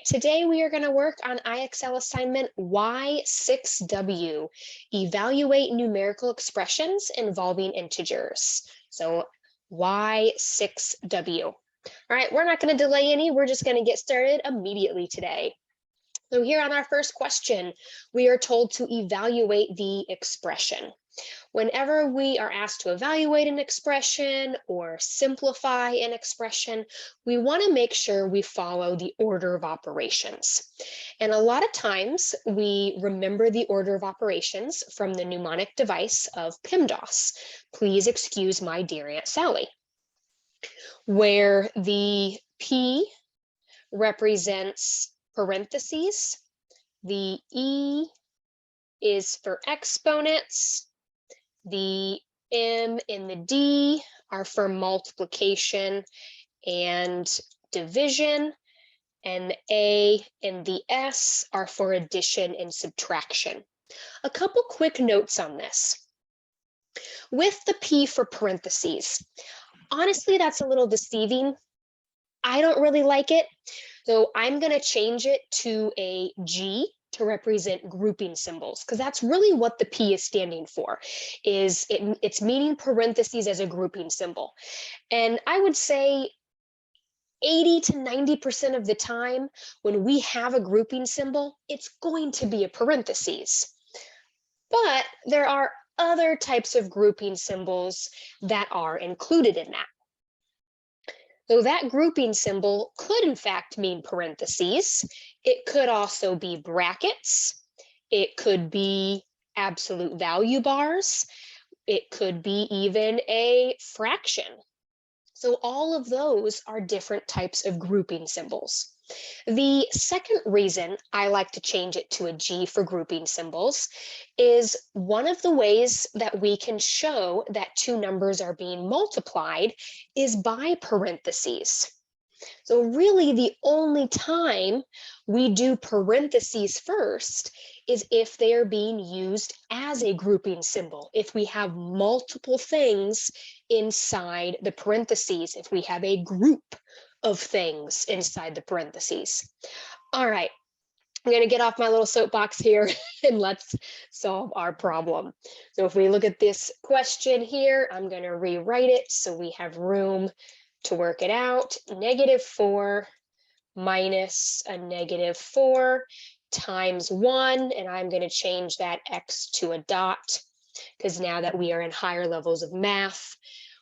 Today we are going to work on IXL assignment Y6W, evaluate numerical expressions involving integers. So Y6W. All right, we're not going to delay any, we're just going to get started immediately today. So here on our first question, we are told to evaluate the expression. Whenever we are asked to evaluate an expression or simplify an expression, we want to make sure we follow the order of operations. And a lot of times we remember the order of operations from the mnemonic device of PEMDAS. Please excuse my dear Aunt Sally. Where the P represents parentheses, the E is for exponents, the M and the D are for multiplication and division, and the A and the S are for addition and subtraction. A couple quick notes on this. With the P for parentheses, honestly, that's a little deceiving. I don't really like it, so I'm going to change it to a G to represent grouping symbols, because that's really what the P is standing for, is it's meaning parentheses as a grouping symbol. And I would say 80 to 90% of the time when we have a grouping symbol, it's going to be a parentheses. But there are other types of grouping symbols that are included in that. So that grouping symbol could in fact mean parentheses. It could also be brackets. It could be absolute value bars. It could be even a fraction. So all of those are different types of grouping symbols. The second reason I like to change it to a G for grouping symbols is one of the ways that we can show that two numbers are being multiplied is by parentheses. So really the only time we do parentheses first is if they are being used as a grouping symbol. If we have multiple things inside the parentheses, if we have a group of things inside the parentheses. All right, I'm going to get off my little soapbox here and let's solve our problem. So if we look at this question here, I'm going to rewrite it so we have room to work it out. -4 minus a -4 times 1, and I'm going to change that x to a dot, because now that we are in higher levels of math,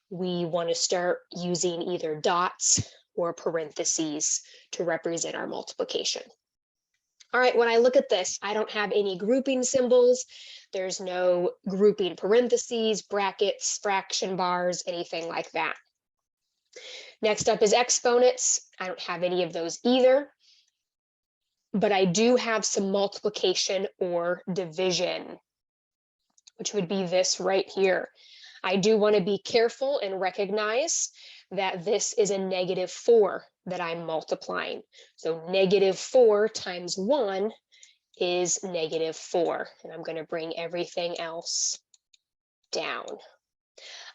we want to start using either dots or parentheses to represent our multiplication. All right, when I look at this, I don't have any grouping symbols. There's no grouping parentheses, brackets, fraction bars, anything like that. Next up is exponents. I don't have any of those either, but I do have some multiplication or division, which would be this right here. I do want to be careful and recognize that this is a -4 that I'm multiplying. So -4 times 1 is -4, and I'm going to bring everything else down.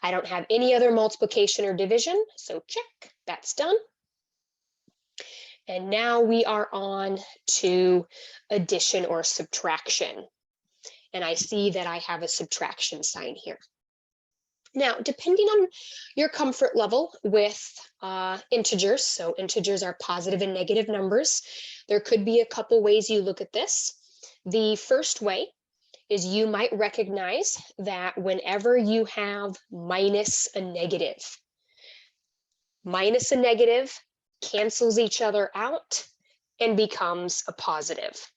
I don't have any other multiplication or division, so check, that's done. And now we are on to addition or subtraction. And I see that I have a subtraction sign here. Now, depending on your comfort level with integers, so integers are positive and negative numbers, there could be a couple ways you look at this. The first way is you might recognize that whenever you have minus a negative cancels each other out and becomes a positive.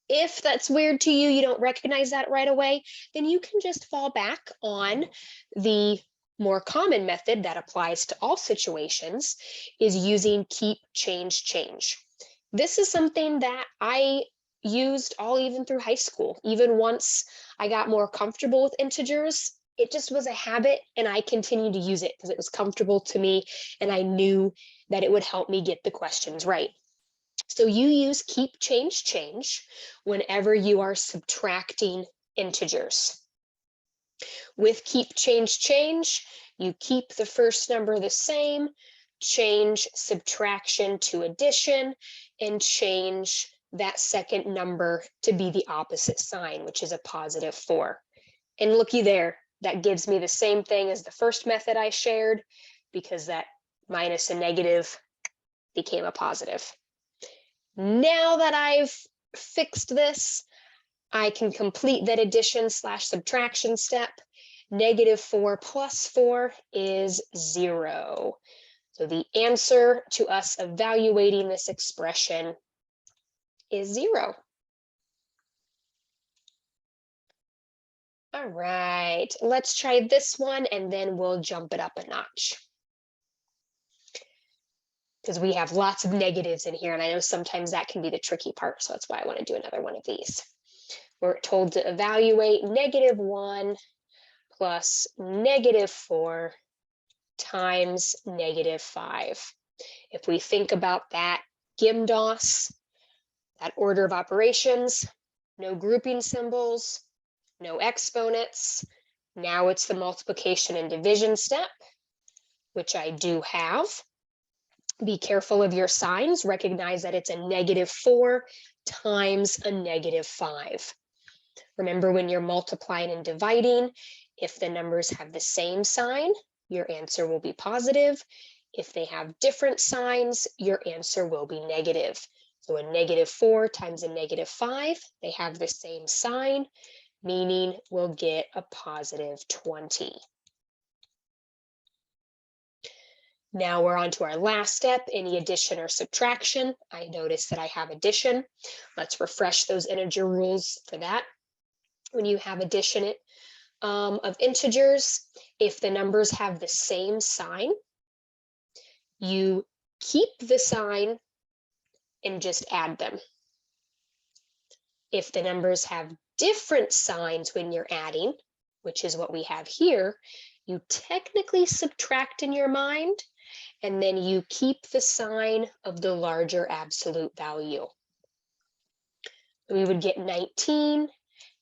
If that's weird to you, you don't recognize that right away, then you can just fall back on the more common method that applies to all situations, is using keep, change, change. This is something that I used even through high school. Even once I got more comfortable with integers, it just was a habit, and I continued to use it because it was comfortable to me, and I knew that it would help me get the questions right. So you use keep, change, change whenever you are subtracting integers. With keep, change, change, you keep the first number the same, change subtraction to addition and change that second number to be the opposite sign, which is a +4. And looky there, that gives me the same thing as the first method I shared, because that minus a negative became a positive. Now that I've fixed this, I can complete that addition / subtraction step. -4 + 4 is 0. So the answer to us evaluating this expression is 0. All right, let's try this one and then we'll jump it up a notch, because we have lots of negatives in here, and I know sometimes that can be the tricky part, so that's why I want to do another one of these. We're told to evaluate -1 plus -4 times -5. If we think about that GIMDOS, that order of operations, no grouping symbols, no exponents. Now it's the multiplication and division step, which I do have. Be careful of your signs. Recognize that it's a -4 times a -5. Remember, when you're multiplying and dividing, if the numbers have the same sign, your answer will be positive. If they have different signs, your answer will be negative. So a -4 times a -5, they have the same sign, meaning we'll get a +20. Now we're on to our last step, any addition or subtraction. I notice that I have addition. Let's refresh those integer rules for that. When you have addition of integers, if the numbers have the same sign, you keep the sign and just add them. If the numbers have different signs when you're adding, which is what we have here, you technically subtract in your mind, and then you keep the sign of the larger absolute value. We would get 19,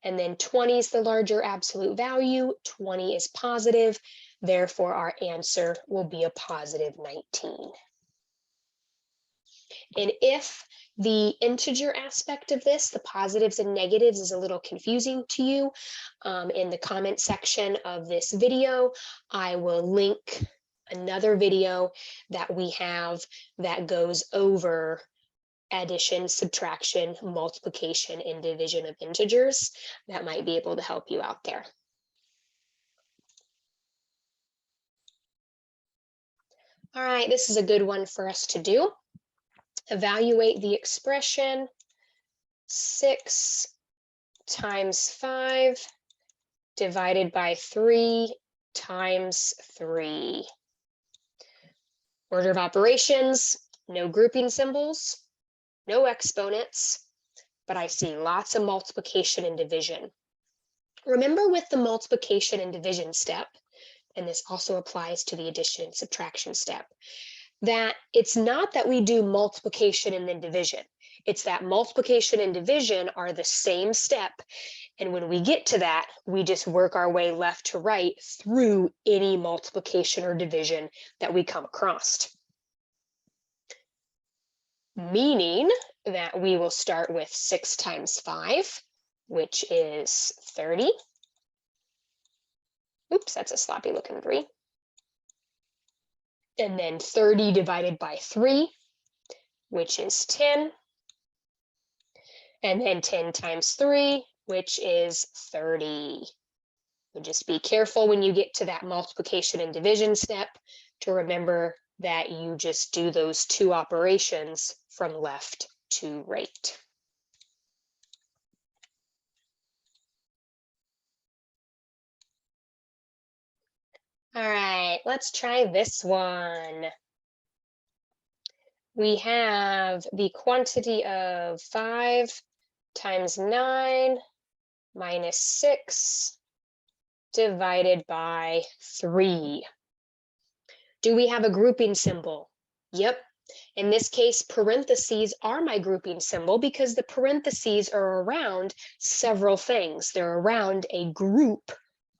and then 20 is the larger absolute value, 20 is positive, therefore our answer will be a +19. And if the integer aspect of this, the positives and negatives, is a little confusing to you, in the comment section of this video, I will link another video that we have that goes over addition, subtraction, multiplication, and division of integers. That might be able to help you out there. All right, this is a good one for us to do. Evaluate the expression 6 times 5 divided by 3 times 3. Order of operations, no grouping symbols, no exponents, but I see lots of multiplication and division. Remember, with the multiplication and division step, and this also applies to the addition and subtraction step, that it's not that we do multiplication and then division. It's that multiplication and division are the same step. And when we get to that, we just work our way left to right through any multiplication or division that we come across. Meaning that we will start with 6 times 5, which is 30. Oops, that's a sloppy looking 3. And then 30 divided by 3, which is 10. And then 10 times 3, which is 30. So just be careful when you get to that multiplication and division step to remember that you just do those two operations from left to right. All right, let's try this one. We have the quantity of 5 times 9 minus 6 divided by 3. Do we have a grouping symbol? Yep. In this case, parentheses are my grouping symbol because the parentheses are around several things. They're around a group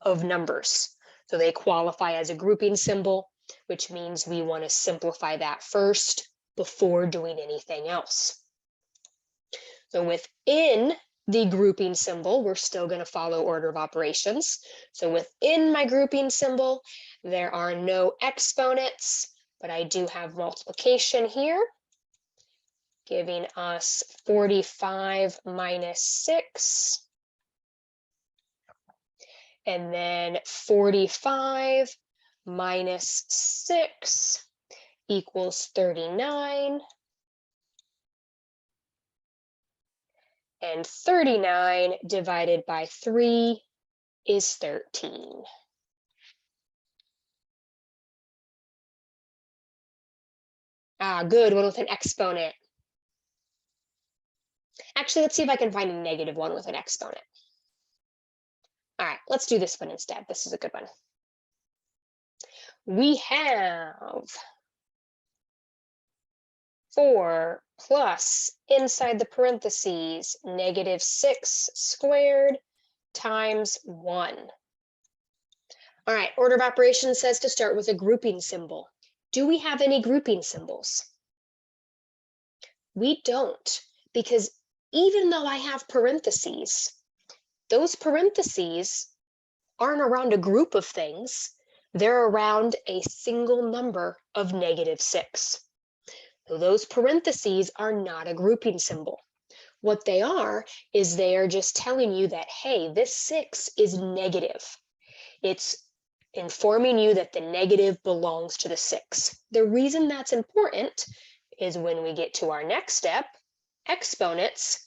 of numbers. So they qualify as a grouping symbol. which means we want to simplify that first before doing anything else. So within the grouping symbol, we're still going to follow order of operations. So within my grouping symbol, there are no exponents, but I do have multiplication here, giving us 45 minus 6. And then 45 minus 6 equals 39. And 39 divided by 3 is 13. Ah, good, one with an exponent. Actually, let's see if I can find a negative one with an exponent. All right, let's do this one instead. This is a good one. We have 4 plus, inside the parentheses, negative 6 squared times 1. All right, order of operations says to start with a grouping symbol. Do we have any grouping symbols? We don't, because even though I have parentheses, those parentheses aren't around a group of things. They're around a single number of negative 6. So those parentheses are not a grouping symbol. What they are is they are just telling you that, hey, this 6 is negative. It's informing you that the negative belongs to the 6. The reason that's important is when we get to our next step, exponents,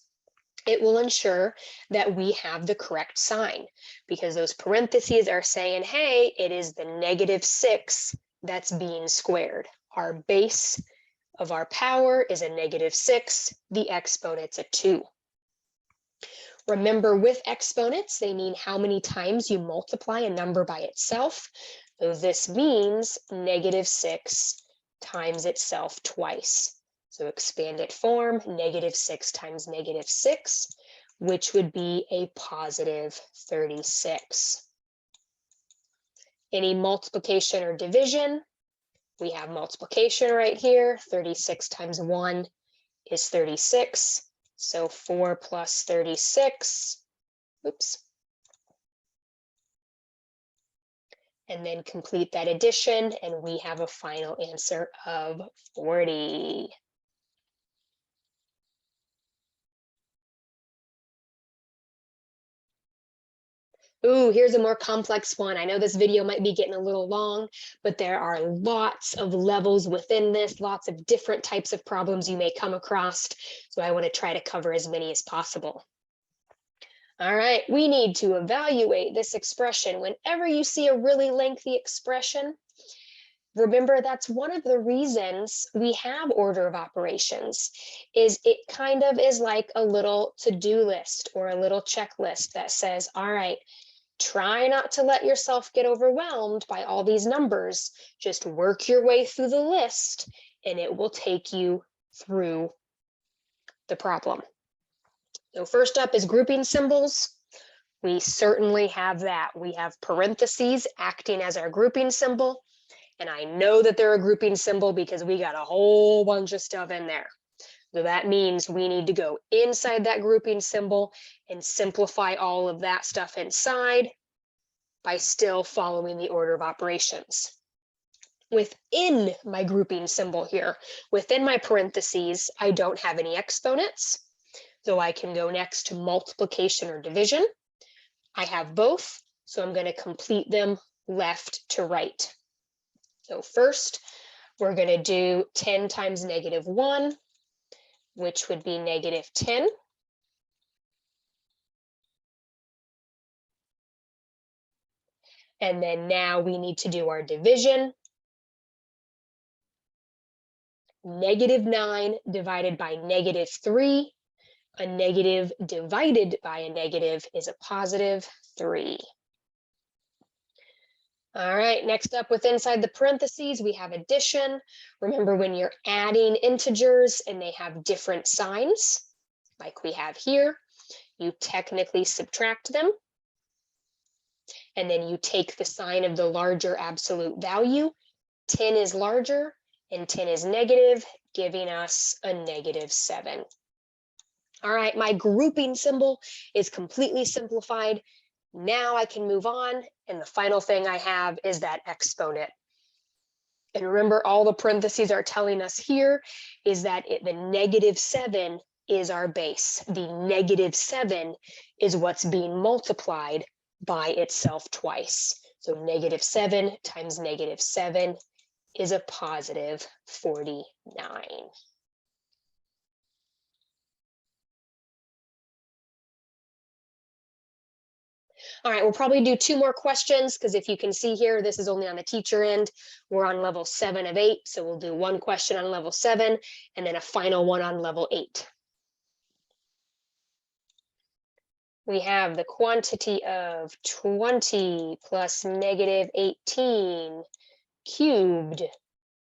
it will ensure that we have the correct sign, because those parentheses are saying, hey, it is the negative 6 that's being squared. Our base of our power is a negative 6, the exponent's a 2. Remember, with exponents, they mean how many times you multiply a number by itself. So this means negative 6 times itself twice. So expanded form, negative 6 times negative 6, which would be a positive 36. Any multiplication or division? We have multiplication right here. 36 times 1 is 36. So 4 plus 36, oops. And then complete that addition, and we have a final answer of 40. Ooh, here's a more complex one. I know this video might be getting a little long, but there are lots of levels within this, lots of different types of problems you may come across. So I want to try to cover as many as possible. All right, we need to evaluate this expression. Whenever you see a really lengthy expression, remember that's one of the reasons we have order of operations, is it kind of is like a little to-do list or a little checklist that says, all right, try not to let yourself get overwhelmed by all these numbers. Just work your way through the list and it will take you through the problem. So first up is grouping symbols. We certainly have that. We have parentheses acting as our grouping symbol. And I know that they're a grouping symbol because we got a whole bunch of stuff in there. So that means we need to go inside that grouping symbol and simplify all of that stuff inside by still following the order of operations. Within my grouping symbol here, within my parentheses, I don't have any exponents. So I can go next to multiplication or division. I have both, so I'm going to complete them left to right. So first, we're going to do 10 times negative 1, which would be negative 10. And then now we need to do our division. Negative 9 divided by negative 3. A negative divided by a negative is a positive 3. All right, next up with inside the parentheses, we have addition. Remember, when you're adding integers and they have different signs, like we have here, you technically subtract them. And then you take the sign of the larger absolute value 10 is larger and 10 is negative, giving us a -7. All right, my grouping symbol is completely simplified. Now I can move on, and the final thing I have is that exponent. And remember, all the parentheses are telling us here is that the -7 is our base. The -7 is what's being multiplied by itself twice. So -7 times -7 is a positive 49. All right, we'll probably do 2 more questions because if you can see here, this is only on the teacher end. We're on level 7 of 8, so we'll do 1 question on level 7 and then a final one on level 8. We have the quantity of 20 plus -18 cubed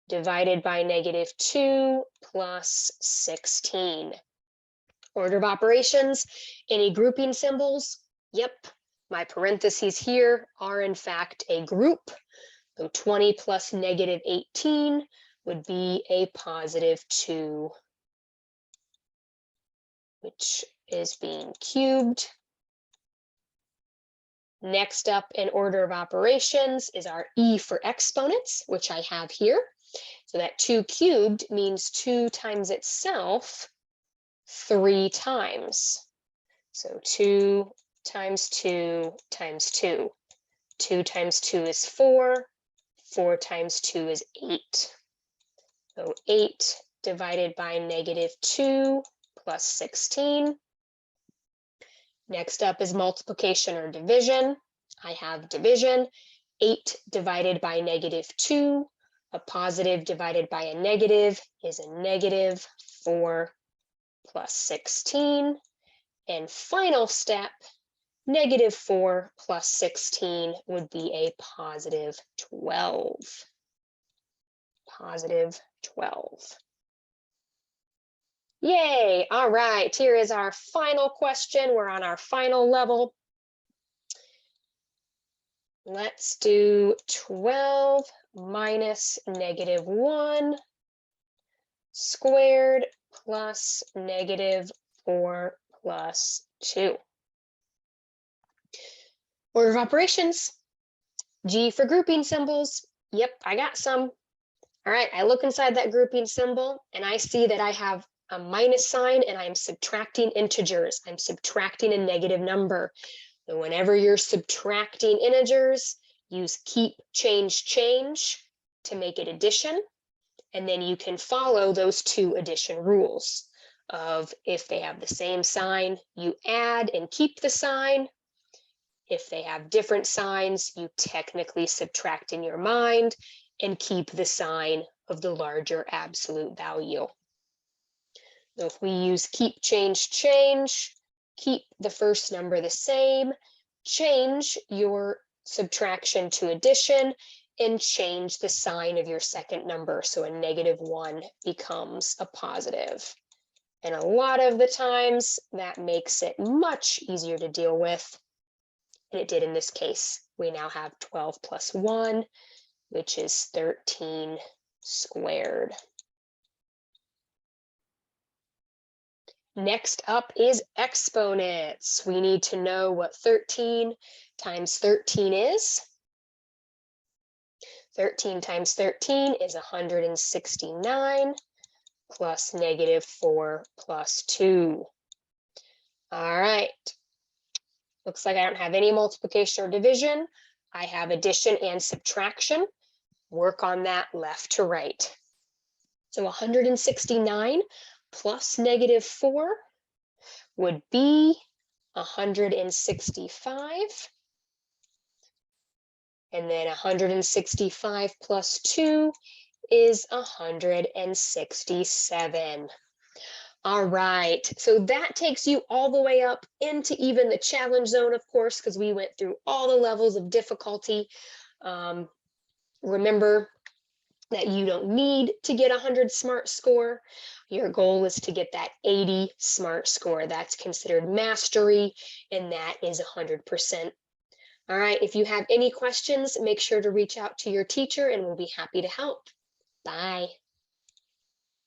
divided by -2 plus 16. Order of operations, any grouping symbols? Yep. My parentheses here are in fact a group. So 20 plus -18 would be a +2, which is being cubed. Next up in order of operations is our E for exponents, which I have here. So that 2 cubed means 2 times itself 3 times. So 2 times 2 times 2. 2 times 2 is 4. 4 times 2 is 8. So 8 divided by -2 plus 16. Next up is multiplication or division. I have division. 8 divided by -2. A positive divided by a negative is a -4 plus 16. And final step, -4 plus 16 would be a +12. +12. Yay! All right, here is our final question. We're on our final level. Let's do 12 minus -1 squared plus -4 plus 2. Order of operations, G for grouping symbols. Yep, I got some. All right, I look inside that grouping symbol and I see that I have a minus sign and I'm subtracting integers. I'm subtracting a negative number. So whenever you're subtracting integers, use keep, change, change to make it addition. And then you can follow those 2 addition rules of if they have the same sign, you add and keep the sign. If they have different signs, you technically subtract in your mind and keep the sign of the larger absolute value. So if we use keep, change, change, keep the first number the same, change your subtraction to addition, and change the sign of your second number. So a -1 becomes a positive. And a lot of the times that makes it much easier to deal with. And it did in this case. We now have 12 plus 1, which is 13 squared. Next up is exponents. We need to know what 13 times 13 is. 13 times 13 is 169 plus -4 plus 2. All right. Looks like I don't have any multiplication or division. I have addition and subtraction. Work on that left to right. So 169 plus -4 would be 165. And then 165 plus 2 is 167. All right, so that takes you all the way up into even the challenge zone, of course, because we went through all the levels of difficulty. Remember that you don't need to get 100 SMART score. Your goal is to get that 80 SMART score. That's considered mastery, and that is 100%. All right, if you have any questions, make sure to reach out to your teacher and we'll be happy to help. Bye.